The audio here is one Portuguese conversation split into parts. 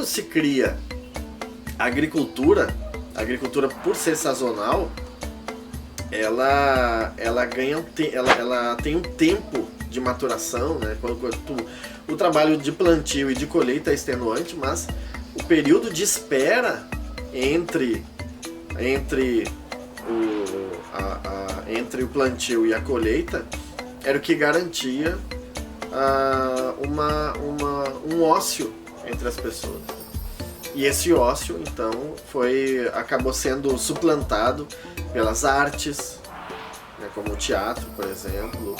se cria a agricultura por ser sazonal, ela tem um tempo de maturação, né? O trabalho de plantio e de colheita é extenuante, mas o período de espera entre o plantio e a colheita era o que garantia um ócio entre as pessoas. E esse ócio, então, acabou sendo suplantado pelas artes, né, como o teatro, por exemplo,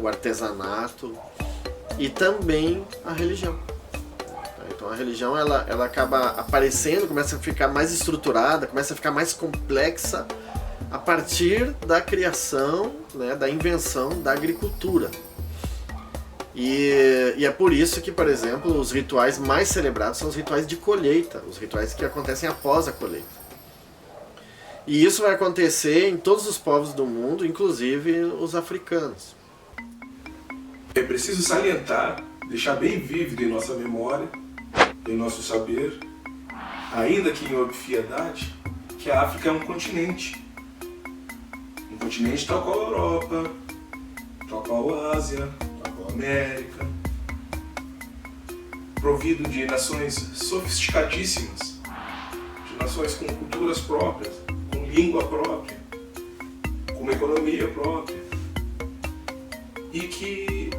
o artesanato e também a religião. Então a religião ela acaba aparecendo, começa a ficar mais estruturada, começa a ficar mais complexa a partir da criação, né, da invenção da agricultura. E é por isso que, por exemplo, os rituais mais celebrados são os rituais de colheita, os rituais que acontecem após a colheita. E isso vai acontecer em todos os povos do mundo, inclusive os africanos. É preciso salientar, deixar bem vívido em nossa memória, em nosso saber, ainda que em obviedade, que a África é um continente. Um continente tal qual a Europa, tal qual a Ásia, tal qual a América, provido de nações sofisticadíssimas, de nações com culturas próprias, com língua própria, com uma economia própria, e que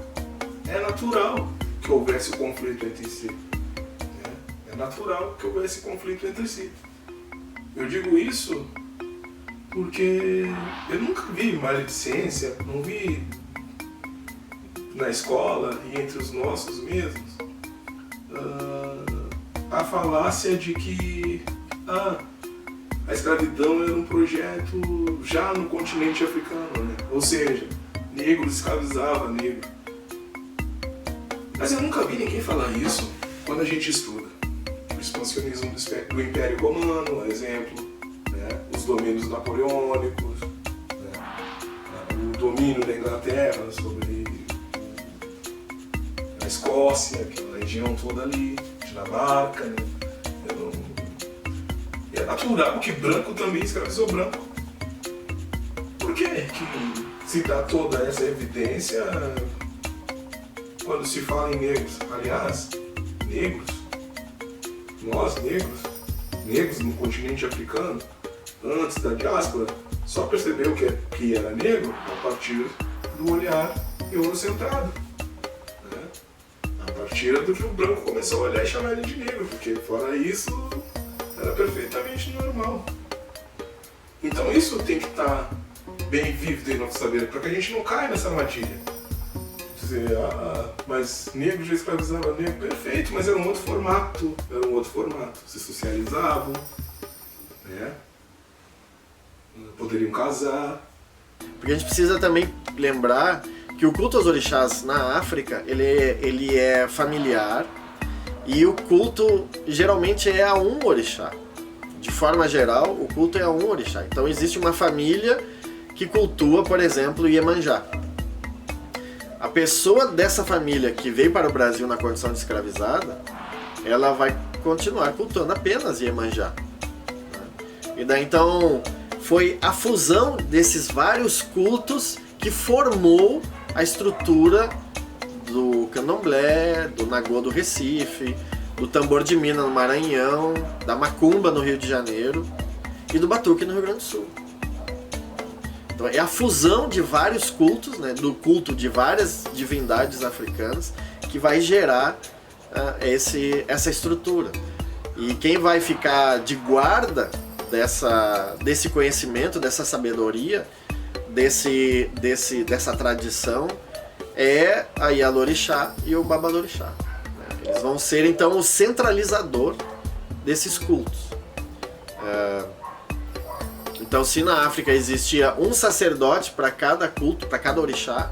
é natural que houvesse o conflito entre si. É natural que houvesse conflito entre si. Eu digo isso porque eu nunca vi maledicência, não vi na escola e entre os nossos mesmos a falácia de que a escravidão era um projeto já no continente africano, né? Ou seja, negro escravizava negro. Mas eu nunca vi ninguém falar isso quando a gente estuda o expansionismo do Império Romano, por exemplo, né? Os domínios napoleônicos, né? O domínio da Inglaterra sobre a Escócia, aquela região toda ali, Dinamarca, né? E é natural que branco também escravizou branco. Por que se dá toda essa evidência quando se fala em negros? Aliás, nós negros no continente africano, antes da diáspora, só percebeu que era negro a partir do olhar eurocentrado, né? A partir do que o branco começou a olhar e chamar ele de negro, porque fora isso era perfeitamente normal. Então isso tem que estar bem vívido em nosso saber, para que a gente não caia nessa armadilha. Dizer, mas negro já escravizava negro, perfeito, mas era um outro formato, se socializavam, né? Poderiam casar. Porque a gente precisa também lembrar que o culto aos orixás na África, ele é familiar e o culto geralmente é a um orixá. De forma geral, o culto é a um orixá. Então existe uma família que cultua, por exemplo, Iemanjá. A pessoa dessa família que veio para o Brasil na condição de escravizada, ela vai continuar cultuando apenas Iemanjá. E daí então foi a fusão desses vários cultos que formou a estrutura do candomblé, do nagô do Recife, do tambor de Minas no Maranhão, da macumba no Rio de Janeiro e do batuque no Rio Grande do Sul. Então é a fusão de vários cultos, né, do culto de várias divindades africanas, que vai gerar essa estrutura. E quem vai ficar de guarda desse conhecimento, dessa sabedoria, dessa tradição, é a Ialorixá e o Babalorixá. Eles vão ser então o centralizador desses cultos. Então, se na África existia um sacerdote para cada culto, para cada orixá,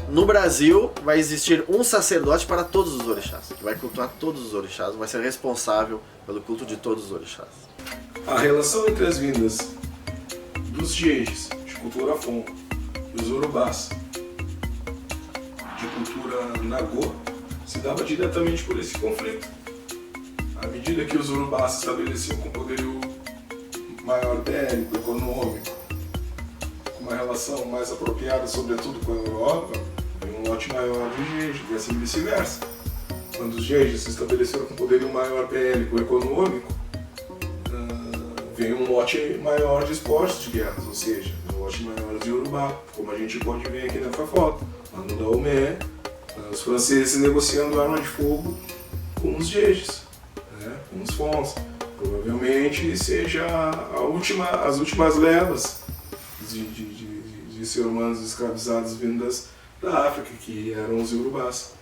no Brasil vai existir um sacerdote para todos os orixás, que vai cultuar todos os orixás, vai ser responsável pelo culto de todos os orixás. A relação entre as vindas dos Jejes, de cultura Afon, e os Urubás, de cultura Nagô, se dava diretamente por esse conflito. À medida que os urubás se estabeleciam com poderio maior bélico, econômico, com uma relação mais apropriada, sobretudo com a Europa, veio um lote maior de Jeje, e assim vice-versa. Quando os Jejes se estabeleceram com poderio maior bélico, econômico, veio um lote maior de esportes de guerras, ou seja, um lote maior de urubá, como a gente pode ver aqui nessa foto. Lá no Dahomey, os franceses negociando arma de fogo com os Jejes, né, com os Fons. Provavelmente seja as últimas levas de seres humanos escravizados vindas da África, que eram os urubás.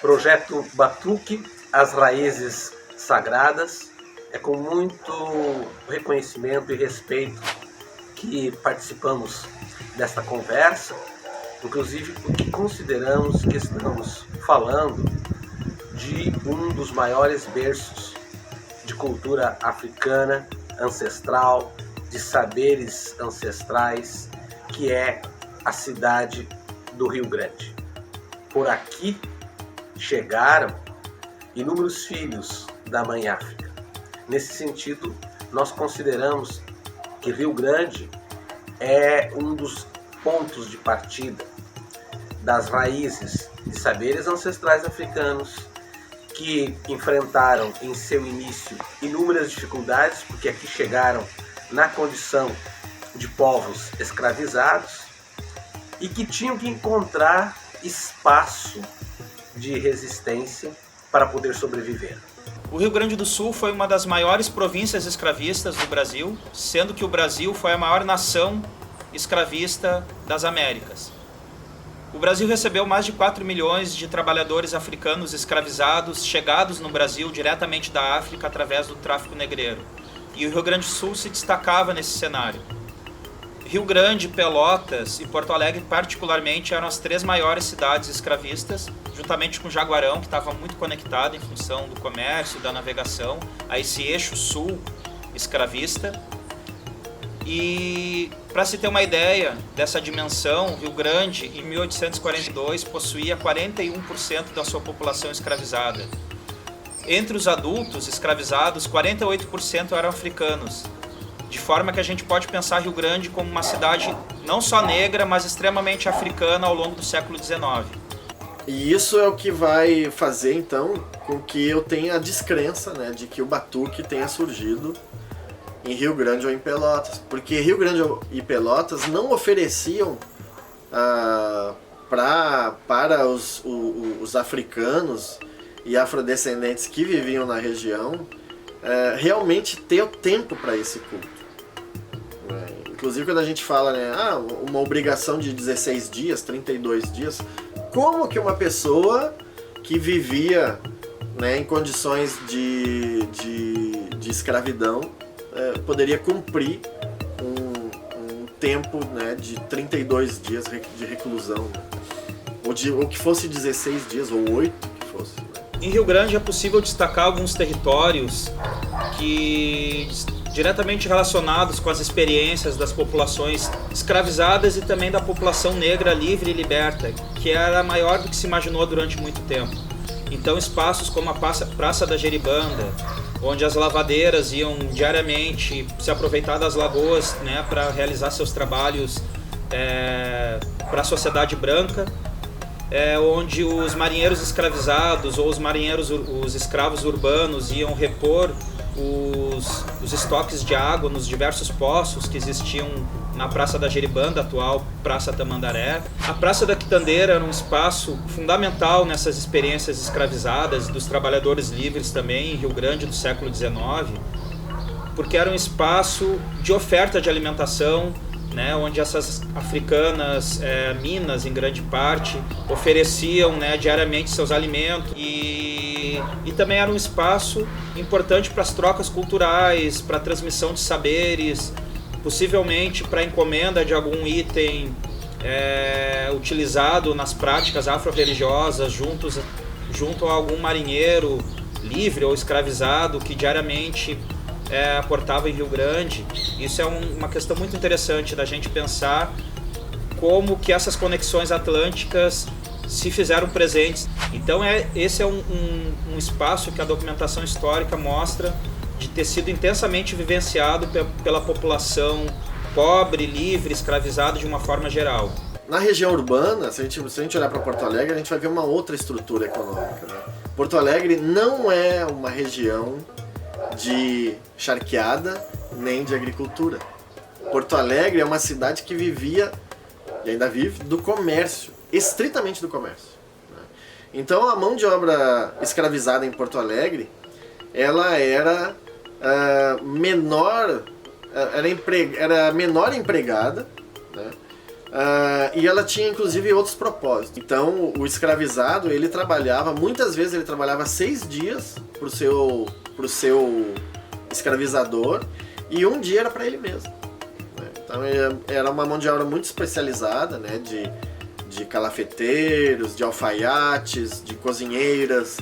Projeto Batuque, as raízes sagradas. É com muito reconhecimento e respeito que participamos desta conversa, inclusive porque consideramos que estamos falando de um dos maiores berços de cultura africana, ancestral, de saberes ancestrais, que é a cidade do Rio Grande. Por aqui chegaram inúmeros filhos da Mãe África. Nesse sentido, nós consideramos que Rio Grande é um dos pontos de partida das raízes de saberes ancestrais africanos que enfrentaram em seu início inúmeras dificuldades, porque aqui chegaram na condição de povos escravizados e que tinham que encontrar espaço de resistência para poder sobreviver. O Rio Grande do Sul foi uma das maiores províncias escravistas do Brasil, sendo que o Brasil foi a maior nação escravista das Américas. O Brasil recebeu mais de 4 milhões de trabalhadores africanos escravizados, chegados no Brasil diretamente da África através do tráfico negreiro. E o Rio Grande do Sul se destacava nesse cenário. Rio Grande, Pelotas e Porto Alegre, particularmente, eram as 3 maiores cidades escravistas, juntamente com Jaguarão, que estava muito conectado em função do comércio, da navegação, a esse eixo sul escravista. E, para se ter uma ideia dessa dimensão, Rio Grande, em 1842, possuía 41% da sua população escravizada. Entre os adultos escravizados, 48% eram africanos. De forma que a gente pode pensar Rio Grande como uma cidade não só negra, mas extremamente africana ao longo do século XIX. E isso é o que vai fazer, então, com que eu tenha a descrença, né, de que o Batuque tenha surgido em Rio Grande ou em Pelotas. Porque Rio Grande e Pelotas não ofereciam para os africanos e afrodescendentes que viviam na região realmente ter o tempo para esse culto. Inclusive quando a gente fala, né, uma obrigação de 16 dias, 32 dias, como que uma pessoa que vivia, né, em condições de escravidão poderia cumprir um tempo, né, de 32 dias de reclusão, né? ou que fosse 16 dias, ou 8 que fosse. Né? Em Rio Grande é possível destacar alguns territórios que diretamente relacionados com as experiências das populações escravizadas e também da população negra livre e liberta, que era maior do que se imaginou durante muito tempo. Então espaços como a Praça da Geribanda, onde as lavadeiras iam diariamente se aproveitar das lagoas, né, para realizar seus trabalhos para a sociedade branca, onde os marinheiros escravizados ou os escravos urbanos iam repor os estoques de água nos diversos poços que existiam na Praça da Geribanda, atual Praça Tamandaré. A Praça da Quitandeira era um espaço fundamental nessas experiências escravizadas dos trabalhadores livres também em Rio Grande do século XIX, porque era um espaço de oferta de alimentação, né, onde essas africanas, minas em grande parte, ofereciam, né, diariamente seus alimentos e também era um espaço importante para as trocas culturais, para a transmissão de saberes, possivelmente para a encomenda de algum item utilizado nas práticas afro-religiosas junto a algum marinheiro livre ou escravizado que diariamente aportava em Rio Grande. Isso é uma questão muito interessante da gente pensar como que essas conexões atlânticas se fizeram presentes. Então esse é um espaço que a documentação histórica mostra de ter sido intensamente vivenciado pela população pobre, livre, escravizada de uma forma geral. Na região urbana, se a gente olhar para Porto Alegre, a gente vai ver uma outra estrutura econômica, né? Porto Alegre não é uma região de charqueada nem de agricultura. Porto Alegre é uma cidade que vivia e ainda vive do comércio, estritamente do comércio, né? Então a mão de obra escravizada em Porto Alegre, ela era menor empregada, né? E ela tinha inclusive outros propósitos. Então o escravizado, ele trabalhava, muitas vezes ele trabalhava 6 dias pro seu escravizador e um dia era para ele mesmo, né? Então era uma mão de obra muito especializada, né? De calafeteiros, de alfaiates, de cozinheiras,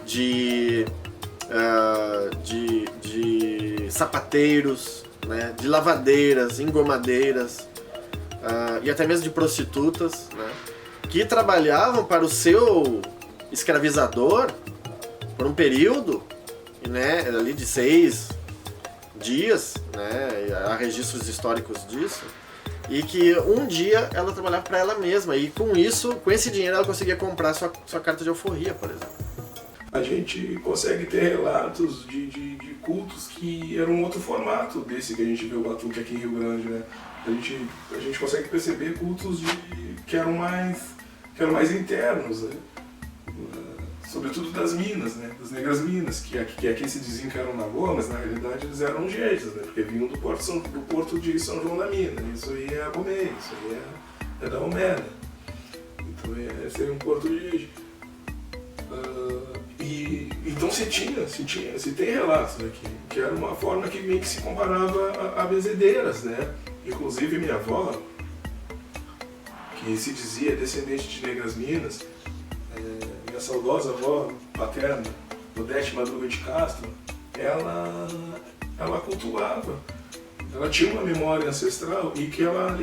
de sapateiros, né? De lavadeiras, engomadeiras, e até mesmo de prostitutas, né? Que trabalhavam para o seu escravizador por um período, né, ali de 6 dias, né? Há registros históricos disso, e que um dia ela trabalhava para ela mesma e com esse dinheiro ela conseguia comprar sua carta de alforria, por exemplo. A gente consegue ter relatos de cultos que eram um outro formato desse que a gente vê o batuque aqui em Rio Grande, né? A gente consegue perceber cultos que eram mais internos, né? Sobretudo das minas, né? Das negras minas, que aqui se diziam que eram na Goa, mas na realidade eles eram jeitos, né? Porque vinham do porto de São João da Mina. Isso aí é Abomey, isso aí é da Omé, né? Então seria um porto de então se tem relatos aqui, que era uma forma que meio que se comparava a benzedeiras, né? Inclusive minha avó, que se dizia descendente de negras minas, minha saudosa avó paterna, Odete Madruga de Castro, ela cultuava, ela tinha uma memória ancestral e que ela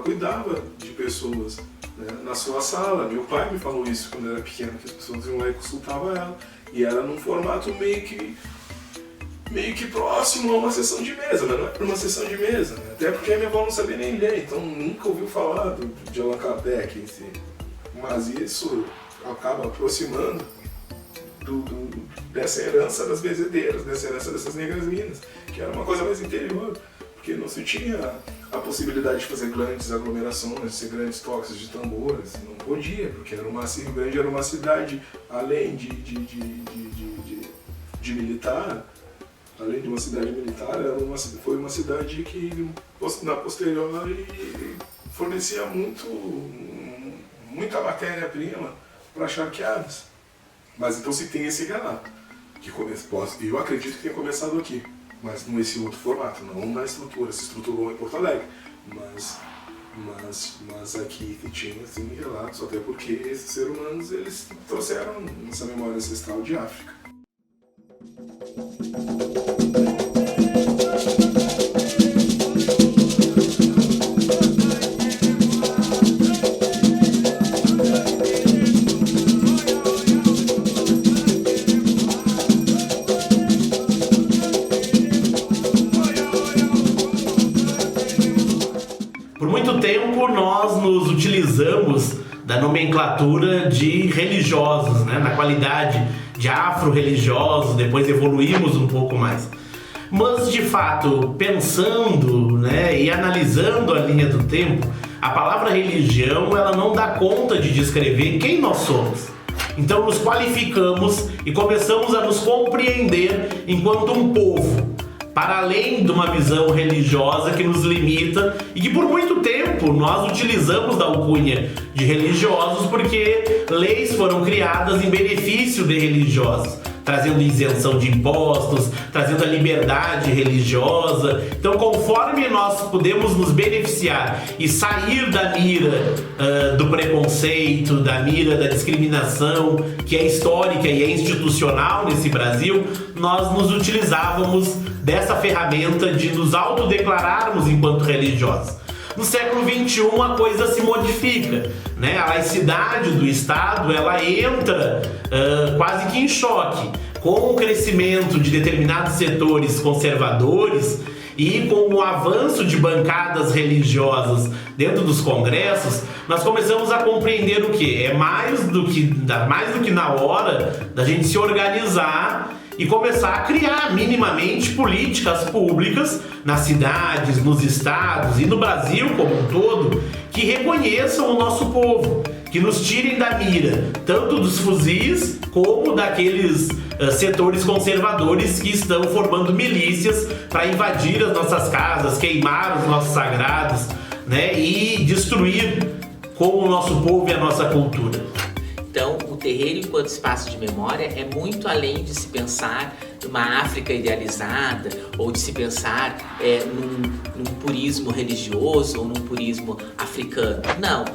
cuidava de pessoas, né, na sua sala. Meu pai me falou isso quando eu era pequeno, que as pessoas iam lá e consultavam ela, e era num formato meio que próximo a uma sessão de mesa, mas não é uma sessão de mesa, né? Até porque a minha avó não sabia nem ler, então nunca ouviu falar de Allan Kardec em si. Mas isso acaba aproximando dessa herança das benzedeiras, dessa herança dessas negras minas, que era uma coisa mais interior, porque não se tinha a possibilidade de fazer grandes aglomerações, de ser grandes toques de tambores, não podia, porque Rio Grande era uma cidade, além de militar, além de uma cidade militar, foi uma cidade que, na posterior, fornecia muita matéria-prima para charqueadas. Mas então se tem esse relato, que eu acredito que tenha começado aqui, mas nesse outro formato, não na estrutura, se estruturou em Porto Alegre, mas aqui tinha assim, relatos, até porque esses seres humanos eles trouxeram essa memória ancestral de África. Por muito tempo nós nos utilizamos da da nomenclatura de religiosos, né? Na qualidade de afro-religiosos, depois evoluímos um pouco mais. Mas, de fato, pensando, né, e analisando a linha do tempo, a palavra religião ela não dá conta de descrever quem nós somos. Então nos qualificamos e começamos a nos compreender enquanto um povo, para além de uma visão religiosa que nos limita e que por muito tempo nós utilizamos da alcunha de religiosos porque leis foram criadas em benefício de religiosos, trazendo isenção de impostos, trazendo a liberdade religiosa. Então, conforme nós podemos nos beneficiar e sair da mira do preconceito, da mira da discriminação, que é histórica e é institucional nesse Brasil, nós nos utilizávamos dessa ferramenta de nos autodeclararmos enquanto religiosos. No século XXI a coisa se modifica, né? A laicidade do Estado ela entra quase que em choque com o crescimento de determinados setores conservadores e com o avanço de bancadas religiosas dentro dos congressos. Nós começamos a compreender o que? É mais do que na hora da gente se organizar e começar a criar minimamente políticas públicas nas cidades, nos estados e no Brasil como um todo, que reconheçam o nosso povo, que nos tirem da mira, tanto dos fuzis como daqueles setores conservadores que estão formando milícias para invadir as nossas casas, queimar os nossos sagrados, né, e destruir como o nosso povo e a nossa cultura. Então, o terreiro enquanto espaço de memória é muito além de se pensar numa África idealizada ou de se pensar num purismo religioso ou num purismo africano. Não,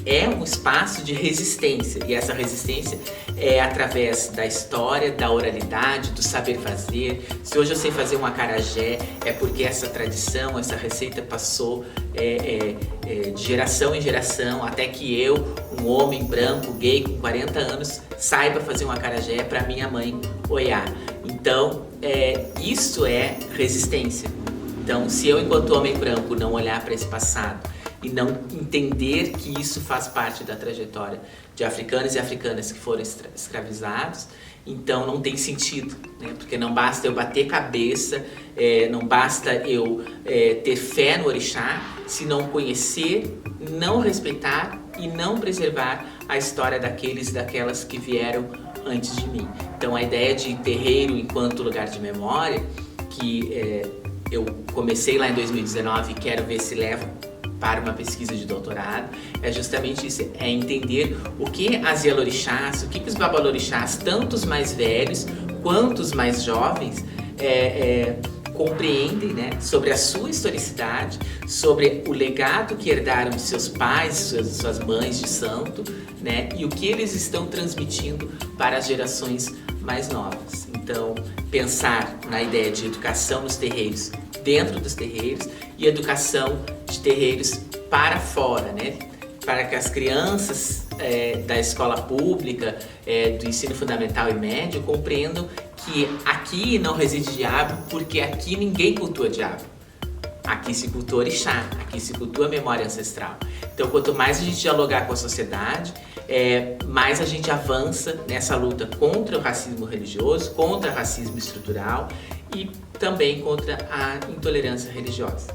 é um espaço de resistência, e essa resistência é através da história, da oralidade, do saber fazer. Se hoje eu sei fazer um acarajé, é porque essa tradição, essa receita passou de geração em geração, até que eu, um homem branco, gay, com 40 anos, saiba fazer um acarajé para minha mãe Oiá. Então, isso é resistência. Então, se eu, enquanto homem branco, não olhar para esse passado e não entender que isso faz parte da trajetória de africanos e africanas que foram escravizados, então não tem sentido, né? Porque não basta eu bater cabeça, não basta eu ter fé no orixá, se não conhecer, não respeitar e não preservar a história daqueles e daquelas que vieram antes de mim. Então a ideia de terreiro enquanto lugar de memória, que eu comecei lá em 2019 e quero ver se levo para uma pesquisa de doutorado, é justamente isso, é entender o que as Yalorixás, o que os Babalorixás, tanto os mais velhos quanto os mais jovens, compreendem, né, sobre a sua historicidade, sobre o legado que herdaram de seus pais, suas mães de santo, né, e o que eles estão transmitindo para as gerações mais novas. Então, pensar na ideia de educação nos terreiros, dentro dos terreiros, e educação de terreiros para fora, né? Para que as crianças da escola pública, do ensino fundamental e médio, compreendam que aqui não reside diabo, porque aqui ninguém cultua diabo. Aqui se cultua orixá, aqui se cultua memória ancestral. Então, quanto mais a gente dialogar com a sociedade, mais a gente avança nessa luta contra o racismo religioso, contra o racismo estrutural e também contra a intolerância religiosa.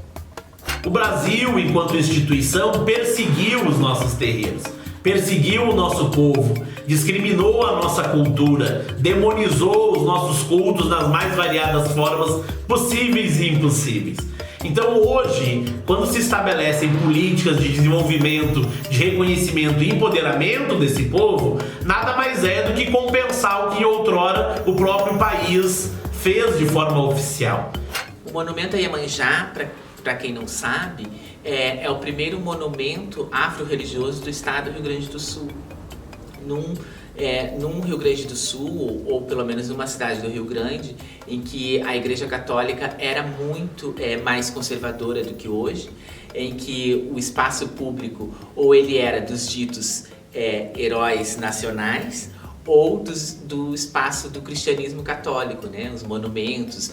O Brasil, enquanto instituição, perseguiu os nossos terreiros, perseguiu o nosso povo, discriminou a nossa cultura, demonizou os nossos cultos nas mais variadas formas possíveis e impossíveis. Então hoje, quando se estabelecem políticas de desenvolvimento, de reconhecimento e empoderamento desse povo, nada mais é do que compensar o que outrora o próprio país fez de forma oficial. O Monumento a Iemanjá, para quem não sabe, é o primeiro monumento afro-religioso do estado do Rio Grande do Sul. Num Rio Grande do Sul, ou pelo menos numa cidade do Rio Grande, em que a Igreja Católica era muito mais conservadora do que hoje, em que o espaço público ou ele era dos ditos heróis nacionais, ou do espaço do cristianismo católico, né? Os monumentos,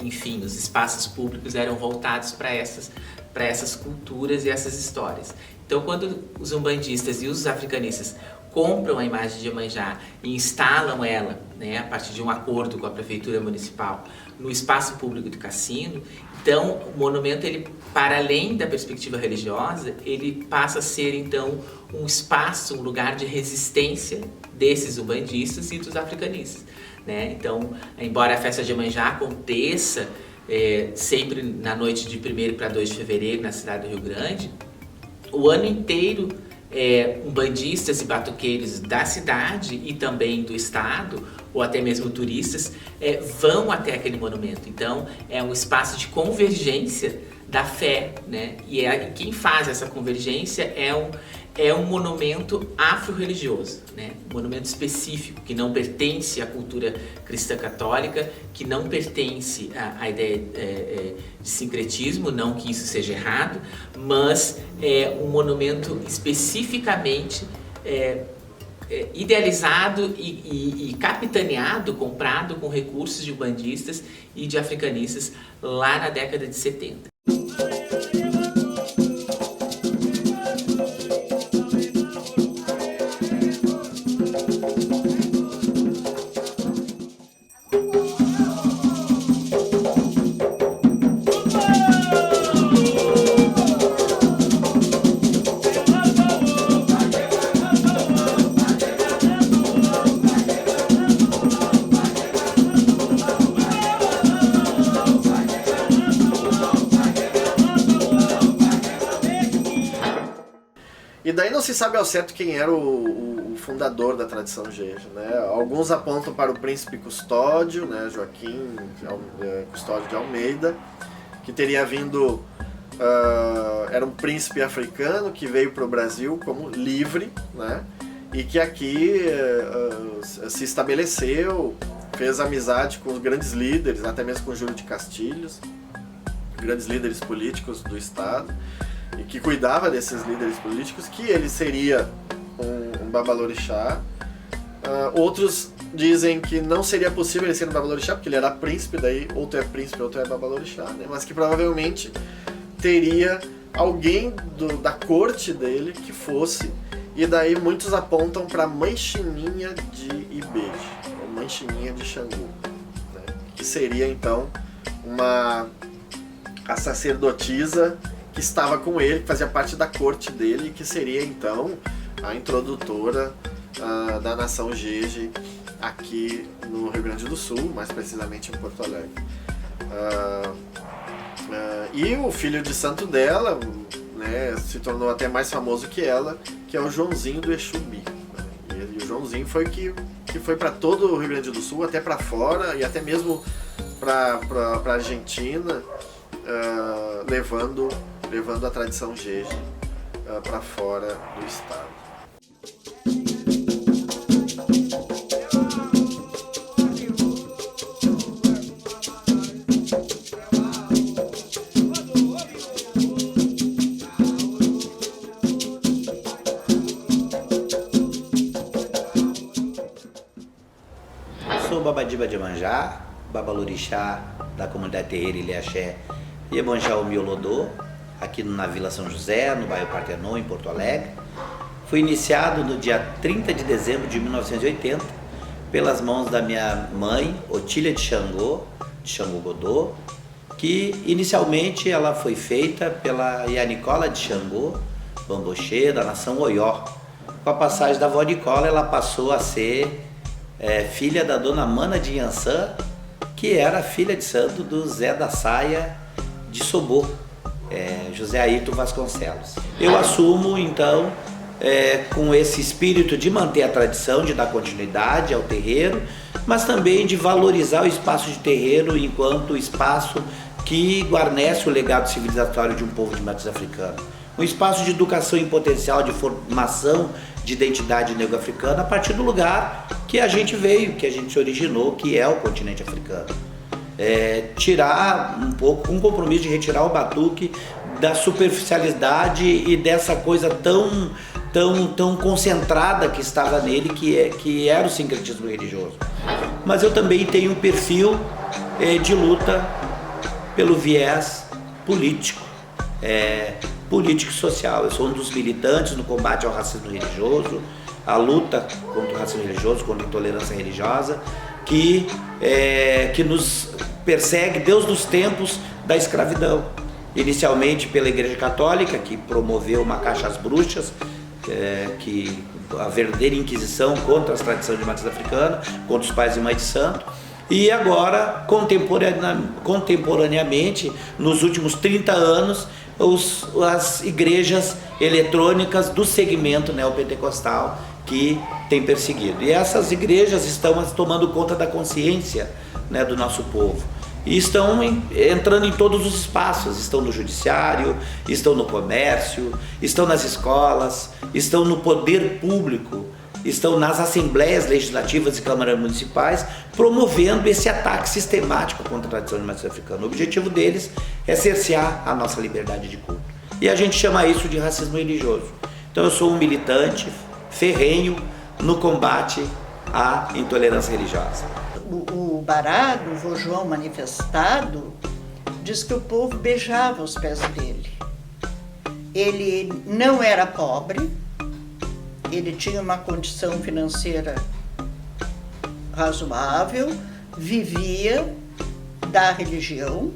enfim, os espaços públicos eram voltados para essas culturas e essas histórias. Então, quando os umbandistas e os africanistas compram a imagem de Iemanjá e instalam ela, né, a partir de um acordo com a prefeitura municipal, no espaço público do cassino, então o monumento, ele, para além da perspectiva religiosa, ele passa a ser então um espaço, um lugar de resistência desses umbandistas e dos africanistas, né? Então, embora a festa de Iemanjá aconteça sempre na noite de 1º para 2 de fevereiro na cidade do Rio Grande, o ano inteiro umbandistas e batuqueiros da cidade e também do estado, ou até mesmo turistas, vão até aquele monumento. Então, é um espaço de convergência da fé, né? E quem faz essa convergência é um monumento afro-religioso, né? Um monumento específico, que não pertence à cultura cristã católica, que não pertence à ideia de sincretismo, não que isso seja errado, mas é um monumento especificamente idealizado e capitaneado, comprado com recursos de umbandistas e de africanistas lá na década de 70. E daí não se sabe ao certo quem era o fundador da tradição Jeje, né? Alguns apontam para o príncipe Custódio, né? Joaquim Custódio de Almeida, que teria vindo... era um príncipe africano que veio para o Brasil como livre, né? E que aqui se estabeleceu, fez amizade com os grandes líderes, até mesmo com Júlio de Castilhos, grandes líderes políticos do estado, e que cuidava desses líderes políticos, que ele seria um babalorixá. Outros dizem que não seria possível ele ser um babalorixá, porque ele era príncipe, daí outro é príncipe, outro é babalorixá, né? Mas que provavelmente teria alguém da corte dele que fosse, e daí muitos apontam para Manchininha de Ibeje, ou Manchininha de Xangô, né? Que seria então a sacerdotisa que estava com ele, que fazia parte da corte dele, e que seria então a introdutora da nação Jeje aqui no Rio Grande do Sul, mais precisamente em Porto Alegre. E o filho de santo dela, né, se tornou até mais famoso que ela, que é o Joãozinho do Exumbi, né? E o Joãozinho foi que foi para todo o Rio Grande do Sul, até para fora, e até mesmo para a Argentina, levando a tradição Jeje para fora do estado. Sou Babadiba de Iemanjá, babalorixá da comunidade terreira Ilha-Axé Iemanjá Omiolodô, aqui na Vila São José, no bairro Partenon, em Porto Alegre. Fui iniciado no dia 30 de dezembro de 1980 pelas mãos da minha mãe, Otília de Xangô Godô, que inicialmente ela foi feita pela Yanicola de Xangô, Bambochê, da nação Oió. Com a passagem da avó Nicola, ela passou a ser filha da dona Mana de Iansã, que era filha de santo do Zé da Saia de Sobô, José Ayrton Vasconcelos. Eu assumo então com esse espírito de manter a tradição, de dar continuidade ao terreiro, mas também de valorizar o espaço de terreiro enquanto espaço que guarnece o legado civilizatório de um povo de matriz africana. Um espaço de educação em potencial, de formação de identidade negro-africana a partir do lugar que a gente veio, que a gente se originou, que é o continente africano. Tirar um pouco, um compromisso de retirar o batuque da superficialidade e dessa coisa tão concentrada que estava nele, que era o sincretismo religioso. Mas eu também tenho um perfil de luta pelo viés político. político e social. Eu sou um dos militantes no combate ao racismo religioso, a luta contra o racismo religioso, contra a intolerância religiosa, que nos persegue desde os tempos da escravidão. Inicialmente pela Igreja Católica, que promoveu uma caça às bruxas, a verdadeira inquisição contra as tradições de matriz africana, contra os pais e mães de santo. E agora, contemporaneamente, nos últimos 30 anos, as igrejas eletrônicas do segmento neopentecostal que tem perseguido. E essas igrejas estão tomando conta da consciência, né, do nosso povo. E estão entrando em todos os espaços, estão no judiciário, estão no comércio, estão nas escolas, estão no poder público, estão nas assembleias legislativas e câmaras municipais, promovendo esse ataque sistemático contra a tradição de matriz africana. O objetivo deles é cercear a nossa liberdade de culto. E a gente chama isso de racismo religioso. Então eu sou um militante ferrenho no combate à intolerância religiosa. O Bará, do vô João manifestado, diz que o povo beijava os pés dele. Ele não era pobre, ele tinha uma condição financeira razoável, vivia da religião,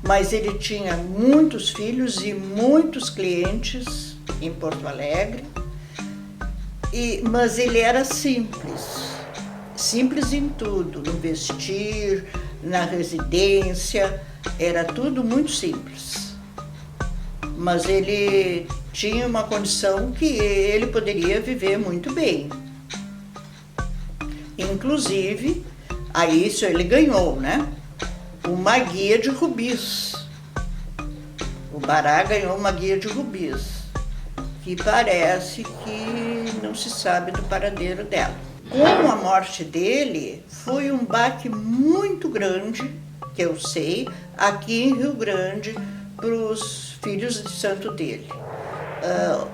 mas ele tinha muitos filhos e muitos clientes em Porto Alegre, mas ele era simples em tudo, no vestir, na residência, era tudo muito simples. Mas ele tinha uma condição que ele poderia viver muito bem. Inclusive, a isso ele ganhou, né? Uma guia de rubis. O Bará ganhou uma guia de rubis, que parece que não se sabe do paradeiro dela. Com a morte dele, foi um baque muito grande, que eu sei, aqui em Rio Grande, para os filhos de santo dele.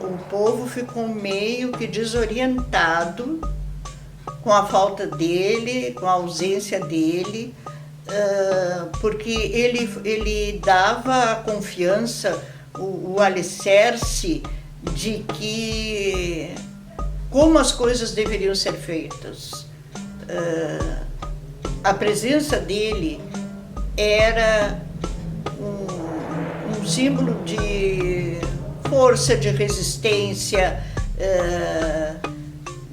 O povo ficou meio que desorientado com a falta dele, com a ausência dele, porque ele dava a confiança, o alicerce de que como as coisas deveriam ser feitas. A presença dele era um símbolo de força, de resistência,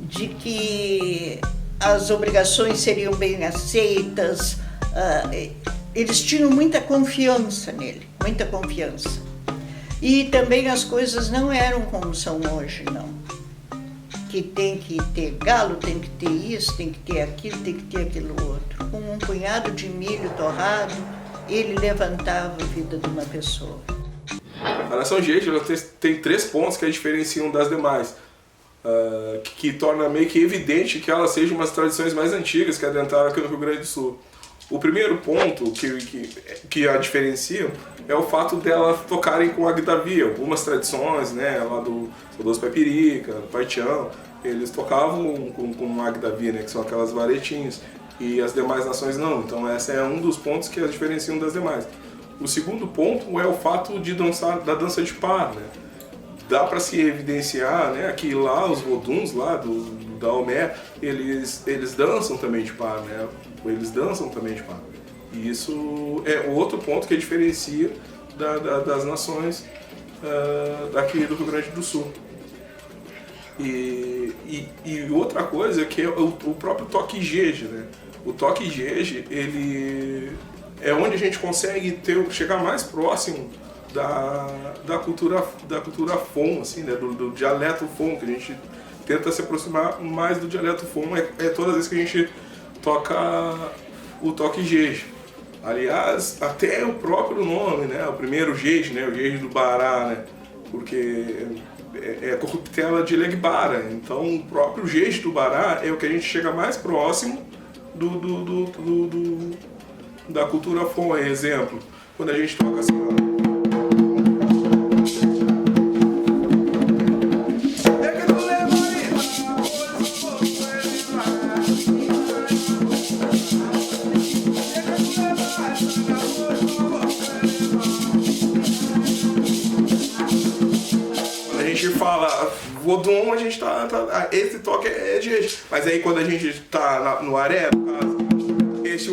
de que as obrigações seriam bem aceitas. Eles tinham muita confiança nele, muita confiança. E também as coisas não eram como são hoje, não. Que tem que ter galo, tem que ter isso, tem que ter aquilo, tem que ter aquilo outro. Com um punhado de milho torrado, ele levantava a vida de uma pessoa. A nação Jeje tem 3 pontos que a diferenciam das demais, que torna meio que evidente que ela seja uma das tradições mais antigas que adentraram aqui no Rio Grande do Sul. O primeiro ponto que a diferencia é o fato dela tocarem com a guidavia. Algumas tradições, né, lá do Saudoso Paipirica, do Paitião, eles tocavam com a guidavia, né, que são aquelas varetinhas, e as demais nações não. Então esse é um dos pontos que as diferenciam das demais. O segundo ponto é o fato de dançar, da dança de par, né? Dá para se evidenciar, né, que lá os voduns lá da Omé, eles dançam também de par, né? Eles dançam também de par. E isso é outro ponto que diferencia das nações daqui do Rio Grande do Sul. E outra coisa que é o próprio toque jeje, né? O toque jeje, ele é onde a gente consegue chegar mais próximo da cultura Fon, assim, né? do dialeto Fon, que a gente tenta se aproximar mais do dialeto Fon, é todas as vezes que a gente toca o toque jeje. Aliás, até o próprio nome, né? O primeiro jeje, né? O jeje do Bará, né? Porque é corruptela de Legbara. Então, o próprio jeje do Bará é o que a gente chega mais próximo da cultura Fon. Exemplo, quando a gente toca assim, ó. Vodun a gente esse toque é de Jeje. Mas aí quando a gente tá no aré, no caso, esse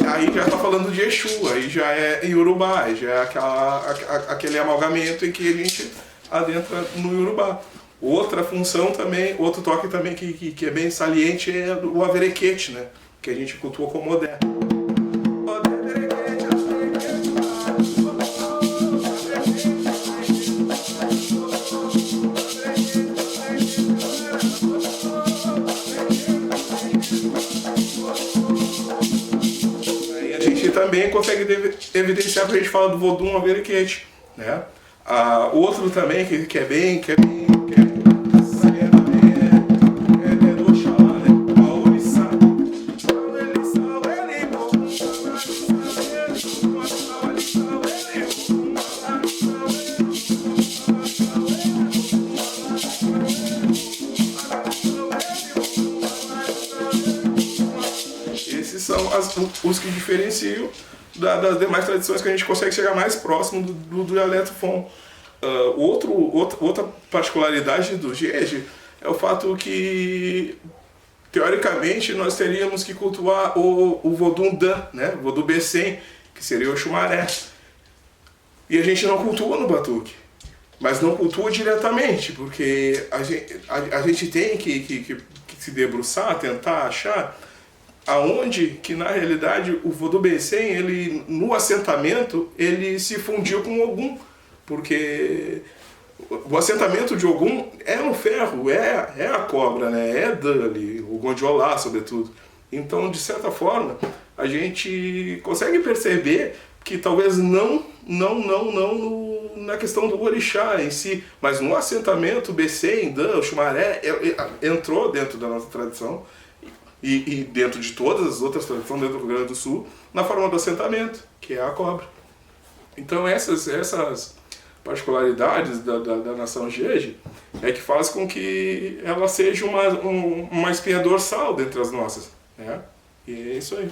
aí já tá falando de Exu, aí já é Iorubá, aí já é aquele amalgamento em que a gente adentra no Iorubá. Outra função também, outro toque também que é bem saliente é o Averequete, né? Que a gente cultua como Odé. Aí a gente também consegue evidenciar quando a gente fala do Vodun Averequete, né? Outro também que é bem do Oxalá, né? Maorissá. Esses são os que diferenciam das demais tradições, que a gente consegue chegar mais próximo do dialeto Fon. Outra particularidade do Jeje é o fato que, teoricamente, nós teríamos que cultuar o Vodun Dan, né? O Vodun Becém, que seria o Xumaré. E a gente não cultua no batuque, mas não cultua diretamente, porque a gente tem que se debruçar, tentar achar aonde que na realidade o Vodun Becém, ele no assentamento, ele se fundiu com Ogum, porque o assentamento de Ogum é no ferro, é a cobra, né? É Dali, o Gondiolá, sobretudo. Então, de certa forma, a gente consegue perceber que talvez não na questão do orixá em si, mas no assentamento, Becém, Dan, Xumaré, entrou dentro da nossa tradição, e dentro de todas as outras tradições dentro do Rio Grande do Sul, na forma do assentamento, que é a cobra. Então essas particularidades da nação Jeje é que faz com que ela seja uma espinha dorsal dentre as nossas, né? E é isso aí.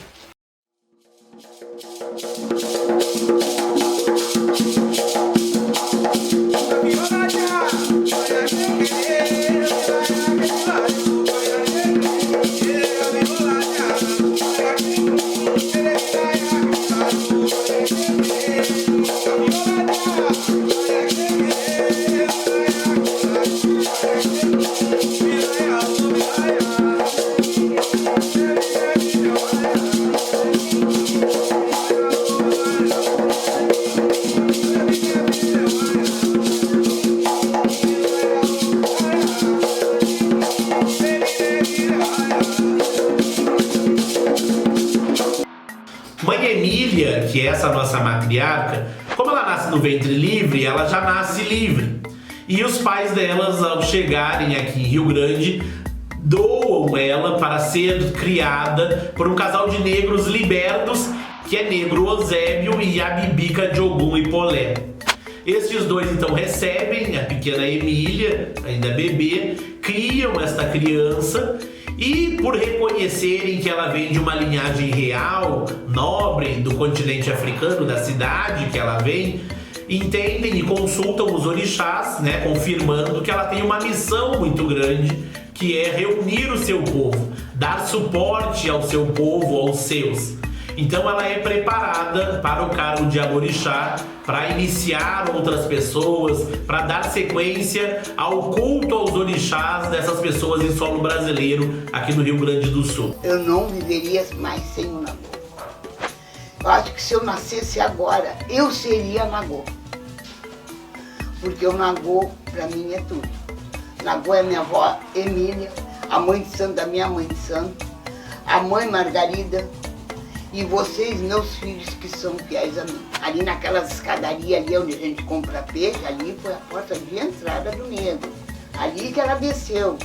Mãe Emília, que é essa nossa matriarca, como ela nasce no ventre livre, ela já nasce livre. E os pais delas, ao chegarem aqui em Rio Grande, doam ela para ser criada por um casal de negros libertos, que é Negro Eusébio e a Bibica de Ogum e Polé. Estes dois então recebem a pequena Emília, ainda bebê, criam esta criança e, por reconhecerem que ela vem de uma linhagem real, nobre do continente africano, da cidade que ela vem, entendem e consultam os orixás, né, confirmando que ela tem uma missão muito grande, que é reunir o seu povo, dar suporte ao seu povo, aos seus. Então ela é preparada para o cargo de Aborixá, para iniciar outras pessoas, para dar sequência ao culto aos orixás dessas pessoas em solo brasileiro, aqui no Rio Grande do Sul. Eu não viveria mais sem o Nagô. Eu acho que se eu nascesse agora, eu seria Nagô. Porque o Nagô, para mim, é tudo. Nagô é minha avó Emília, a mãe de santo da minha mãe de santo, a mãe Margarida, e vocês, meus filhos, que são fiéis a mim. Ali naquelas escadarias ali onde a gente compra peixe, ali foi a porta de entrada do Negro. Ali que ela desceu.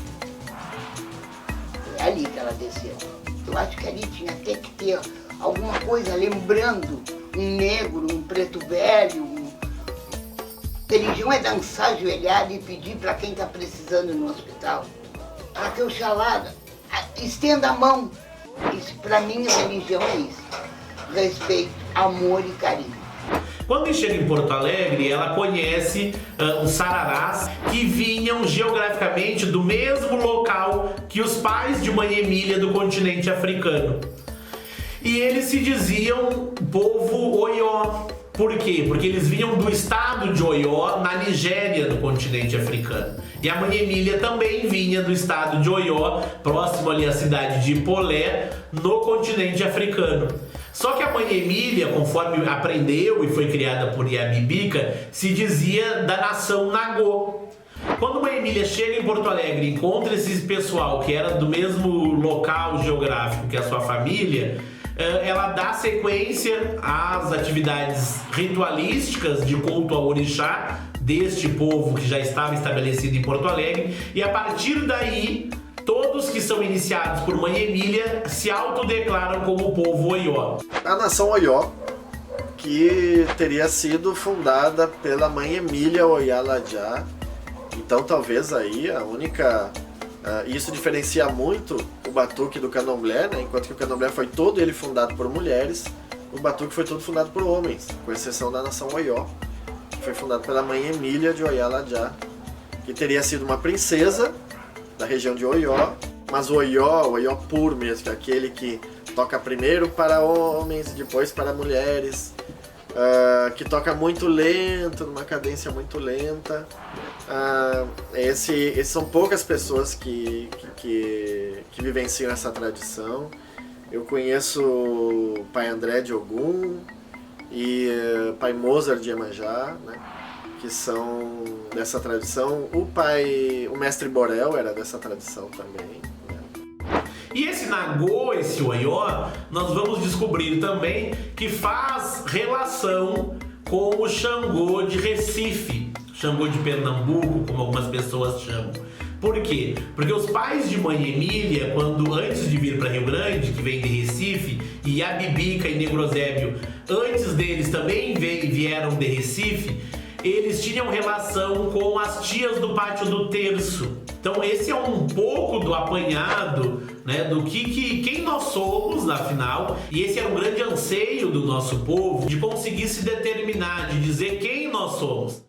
Foi ali que ela desceu. Eu acho que ali tinha até que ter alguma coisa lembrando um negro, um preto velho. Religião é dançar ajoelhado e pedir para quem está precisando no hospital. aqui o Xalada, estenda a mão. Isso, pra mim, a religião é isso. Respeito, amor e carinho. Quando chega em Porto Alegre, ela conhece os sararás que vinham geograficamente do mesmo local que os pais de Mãe Emília do continente africano. E eles se diziam povo Oió. Por quê? Porque eles vinham do estado de Oió, na Nigéria, no continente africano. E a Mãe Emília também vinha do estado de Oió, próximo ali à cidade de Ipolé, no continente africano. Só que a Mãe Emília, conforme aprendeu e foi criada por Iabibika, se dizia da nação Nagô. Quando Mãe Emília chega em Porto Alegre e encontra esse pessoal que era do mesmo local geográfico que a sua família, ela dá sequência às atividades ritualísticas de culto ao orixá deste povo que já estava estabelecido em Porto Alegre, e a partir daí todos que são iniciados por Mãe Emília se autodeclaram como povo Oió. A nação Oió, que teria sido fundada pela Mãe Emília Oyalajá. Então talvez aí a única... isso diferencia muito o batuque do candomblé, né? Enquanto que o candomblé foi todo ele fundado por mulheres, o batuque foi todo fundado por homens, com exceção da nação Oió, que foi fundado pela Mãe Emília de Oyalajá, que teria sido uma princesa da região de Oió, mas o Oió puro mesmo, que é aquele que toca primeiro para homens e depois para mulheres, que toca muito lento, numa cadência muito lenta. Esses são poucas pessoas que vivenciam essa tradição. Eu conheço o Pai André de Ogum e Pai Mozart de Iemanjá, né, que são dessa tradição. O Mestre Borel era dessa tradição também. E esse Nagô, esse Oió, nós vamos descobrir também que faz relação com o Xangô de Recife, Xangô de Pernambuco, como algumas pessoas chamam. Por quê? Porque os pais de Mãe Emília, antes de vir para Rio Grande, que vem de Recife, e a Bibica e Negrosébio, antes deles também vieram de Recife, eles tinham relação com as tias do Pátio do Terço. Então esse é um pouco do apanhado, né, do quem nós somos, afinal, e esse era um grande anseio do nosso povo, de conseguir se determinar, de dizer quem nós somos.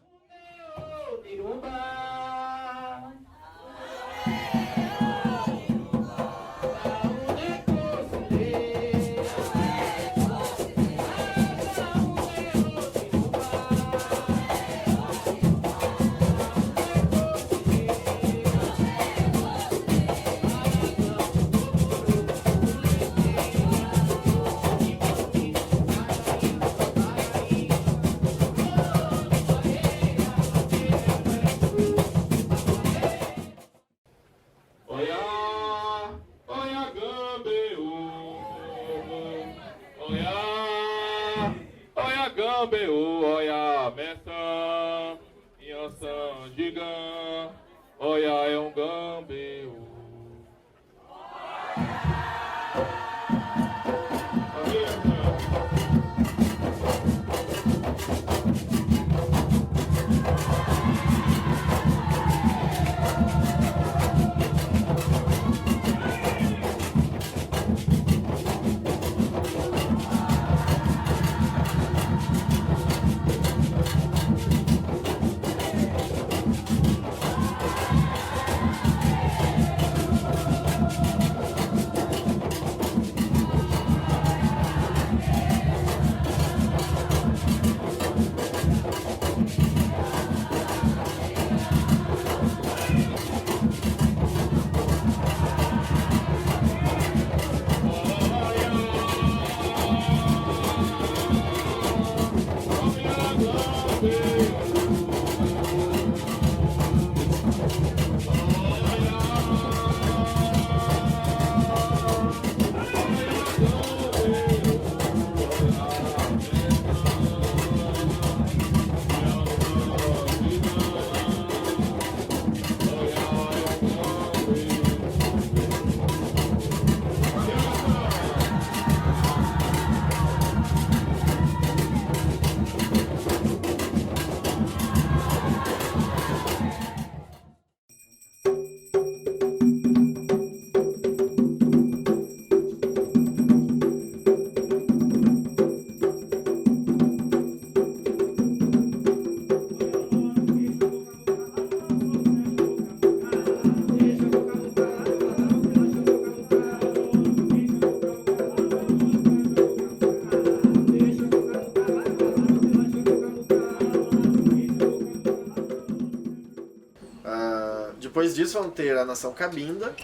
Depois disso vão ter a nação Cabinda,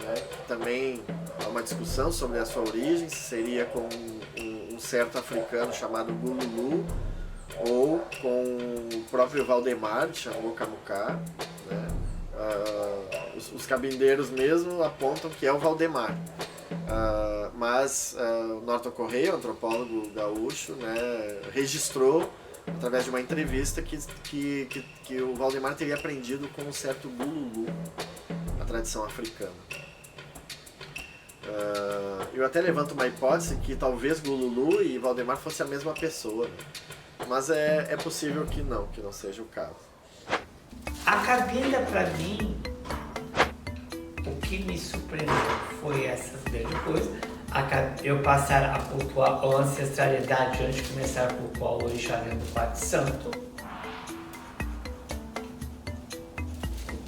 né? Também há uma discussão sobre a sua origem, se seria com um certo africano chamado Gululu ou com o próprio Valdemar de Xangô Camucá, né? Os cabindeiros mesmo apontam que é o Valdemar. Mas o Norton Correia, antropólogo gaúcho, né, registrou através de uma entrevista que o Valdemar teria aprendido com um certo Gululu, a tradição africana. Eu até levanto uma hipótese que talvez Gululu e Valdemar fossem a mesma pessoa, né? Mas é possível que não seja o caso. A Cabinda, para mim, o que me surpreendeu foi essas grandes coisas. Eu passar a cultuar a ancestralidade antes de começar a cultuar o orixá dentro do Quarto Santo.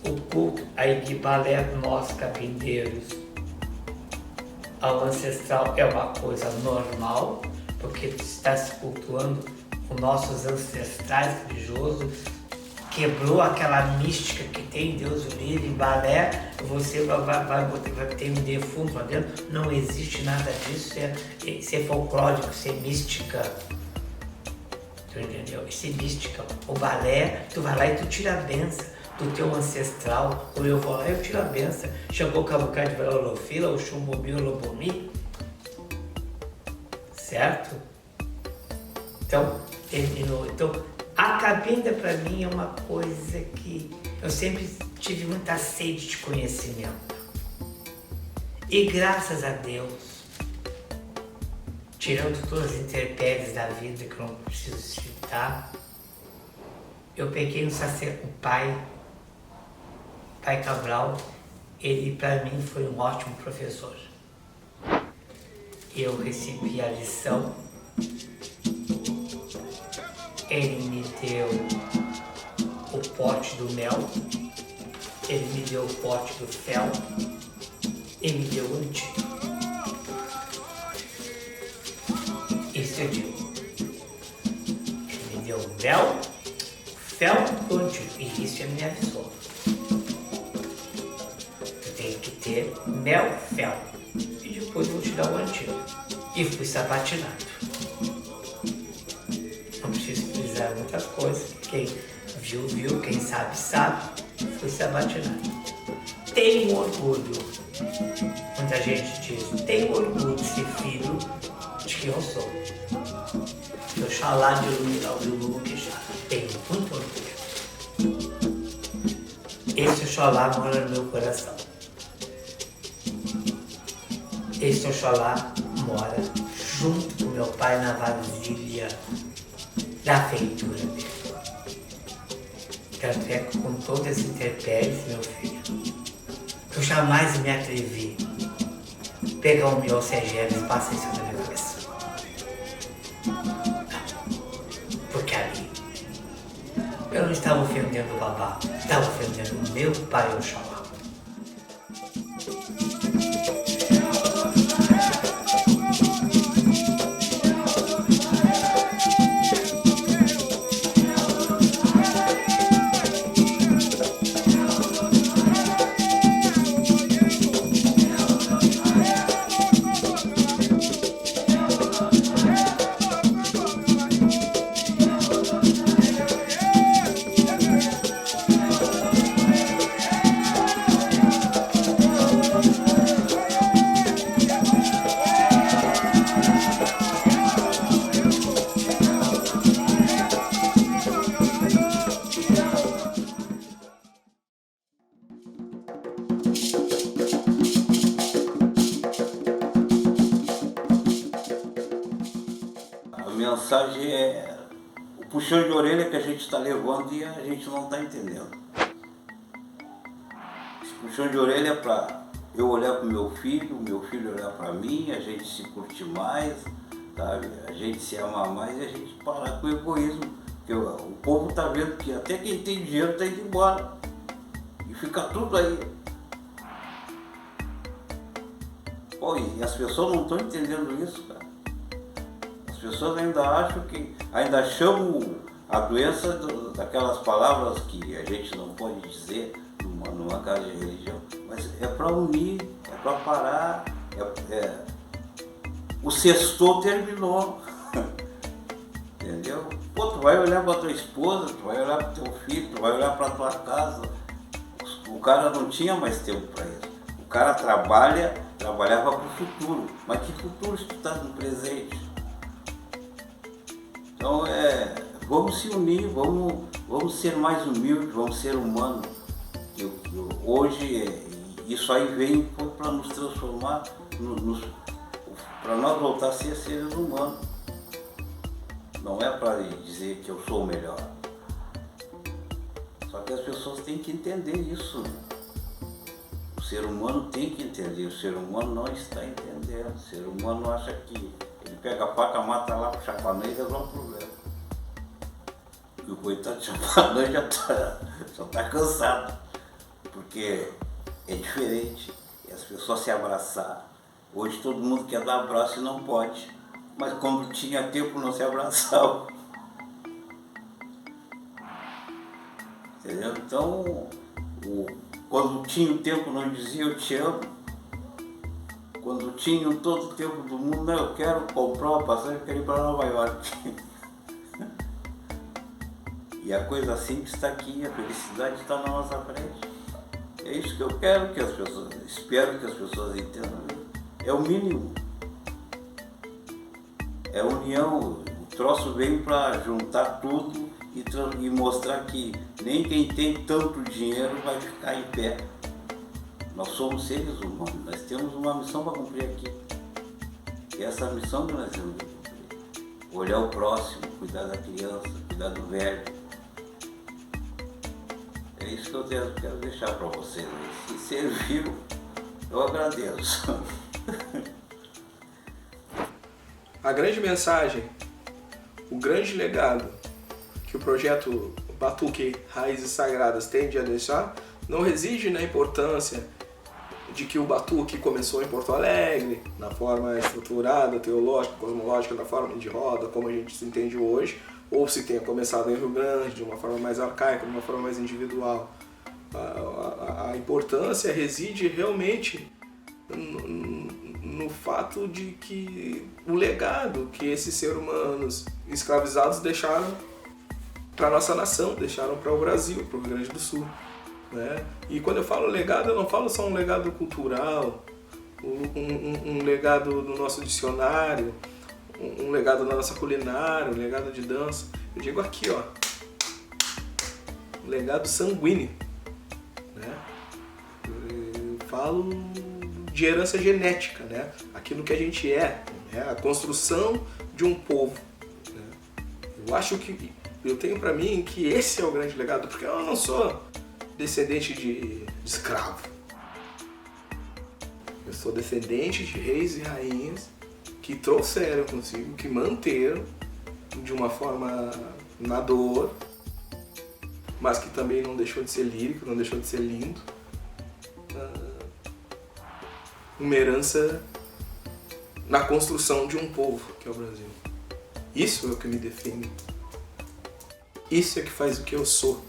O culto a Iquibalé, nós cabindeiros, ao ancestral é uma coisa normal, porque está se cultuando os nossos ancestrais religiosos, quebrou aquela mística que tem Deus o livre, balé, você vai ter um defunto lá dentro. Não existe nada disso, isso é folclórico, isso é mística. Tu entendeu? Isso é mística. O balé, tu vai lá e tu tira a benção do teu ancestral. Ou eu vou lá e eu tiro a benção. Chegou o Cabucá de Velolofila, o Chumbomi, o Lobomi. Certo? Então, terminou. Então, a Cabinda para mim é uma coisa que eu sempre tive muita sede de conhecimento. E graças a Deus, tirando todas as intempéries da vida que eu não preciso citar, eu peguei o pai Cabral, ele para mim foi um ótimo professor. Eu recebi a lição. Ele me deu o pote do mel, ele me deu o pote do fel, ele me deu o antídoto. Isso eu digo. Ele me deu o mel, o fel e o antídoto. E isso ele me avisou. Eu tenho que ter mel, fel. E depois eu vou te dar o antídoto. E fui sabatinado. Muitas coisas, quem viu, quem sabe, fui sabatinado. Tenho orgulho, muita gente diz, tenho orgulho de ser filho de quem eu sou. Eu xalá de iluminar o Lulu que já tenho muito orgulho. Esse Oxalá mora no meu coração. Esse Oxalá mora junto com meu pai na vasilha da feitura dele. Tanto é que com todas as intempéries, meu filho, eu jamais me atrevi a pegar o meu CGL e passar em cima da minha cabeça. Porque ali eu não estava ofendendo o babá, estava ofendendo o meu pai Oxalá. A mensagem é o puxão de orelha que a gente está levando e a gente não está entendendo. Esse puxão de orelha é para eu olhar para o meu filho olhar para mim, a gente se curtir mais, sabe? A gente se amar mais e a gente parar com o egoísmo. Porque o povo está vendo que até quem tem dinheiro está indo embora. E fica tudo aí. Pô, e as pessoas não estão entendendo isso, cara. As pessoas ainda acham que, ainda chamam a doença daquelas palavras que a gente não pode dizer no numa casa de religião, mas é para unir, é para parar, o sextou terminou, entendeu? Pô, tu vai olhar para tua esposa, tu vai olhar para teu filho, tu vai olhar para tua casa. O cara não tinha mais tempo para isso. O cara trabalhava para o futuro, mas que futuro se tu está no presente? Então vamos se unir, vamos ser mais humildes, vamos ser humanos. Hoje isso aí vem para nos transformar, para nós voltar a ser seres humanos. Não é para dizer que eu sou o melhor. Só que as pessoas têm que entender isso. O ser humano tem que entender, o ser humano não está entendendo. O ser humano acha que ele pega a faca, mata lá pro chapanã e resolve o problema. E o coitado do chapanã já está cansado. Porque é diferente, e as pessoas se abraçar. Hoje todo mundo quer dar abraço e não pode, mas quando tinha tempo não se abraçava. Entendeu? Então, quando tinha o tempo não dizia eu te amo. Quando tinha todo o tempo do mundo, não, eu quero comprar uma passagem, eu quero ir para Nova York. E a coisa simples está aqui, a felicidade está na nossa frente. É isso que eu quero que as pessoas, espero que as pessoas entendam. É o mínimo. É união. O troço veio para juntar tudo e mostrar que nem quem tem tanto dinheiro vai ficar em pé. Nós somos seres humanos, nós temos uma missão para cumprir aqui. E essa missão que nós temos que cumprir. Olhar o próximo, cuidar da criança, cuidar do velho. É isso que eu quero deixar para vocês. Se serviu, eu agradeço. A grande mensagem, o grande legado que o projeto Batuque Raízes Sagradas tem de deixar não reside na importância de que o batuque começou em Porto Alegre, na forma estruturada, teológica, cosmológica, da forma de roda, como a gente se entende hoje, ou se tenha começado em Rio Grande, de uma forma mais arcaica, de uma forma mais individual. A importância reside realmente no fato de que o legado que esses seres humanos escravizados deixaram para a nossa nação, deixaram para o Brasil, para o Rio Grande do Sul. Né? E quando eu falo legado, eu não falo só um legado cultural, um legado do nosso dicionário, um legado da nossa culinária, um legado de dança. Eu digo aqui, ó, um legado sanguíneo. Né? Eu falo de herança genética, né? Aquilo que a gente é, né? A construção de um povo. Né? Eu acho que, eu tenho para mim que esse é o grande legado, porque eu não sou descendente de escravo. Eu sou descendente de reis e rainhas que trouxeram consigo, que manteram de uma forma na dor, mas que também não deixou de ser lírico, não deixou de ser lindo. Uma herança na construção de um povo, que é o Brasil. Isso é o que me define. Isso é que faz o que eu sou.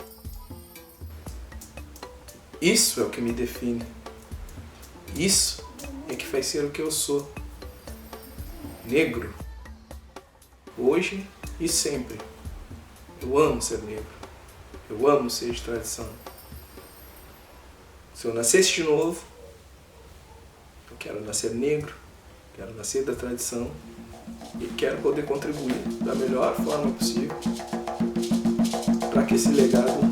Isso é o que me define. Isso é que faz ser o que eu sou. Negro. Hoje e sempre. Eu amo ser negro. Eu amo ser de tradição. Se eu nascesse de novo, eu quero nascer negro, quero nascer da tradição e quero poder contribuir da melhor forma possível para que esse legado